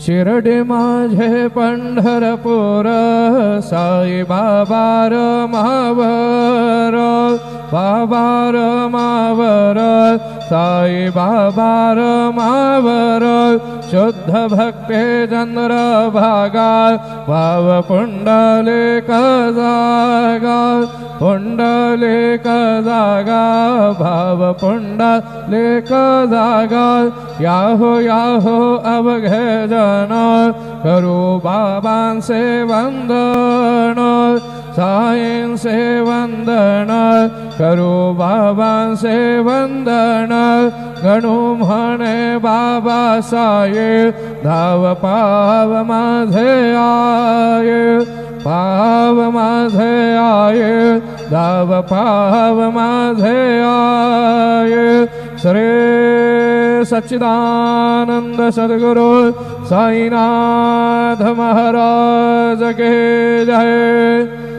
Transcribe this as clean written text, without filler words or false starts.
शिर्डी माझे पंढरपूर साई बाबा रमावर बाबा रमावर साई बाबा रमावर शुद्ध भक्ते चंद्रभागा भाव पुंडलिक जागा पुंडलिक जागा भाव पुंडलिक जागा याहो अवघे जन करू बाबांचे वंदन साईंचे वंदन करू बाबांचे वंदन गणू म्हणे बाबा साई धाव पाव माझे आये पाव माझे आये धाव पाव माझे आये श्री सच्चिदानंद सद्गुरु साईनाथ महाराज के जय।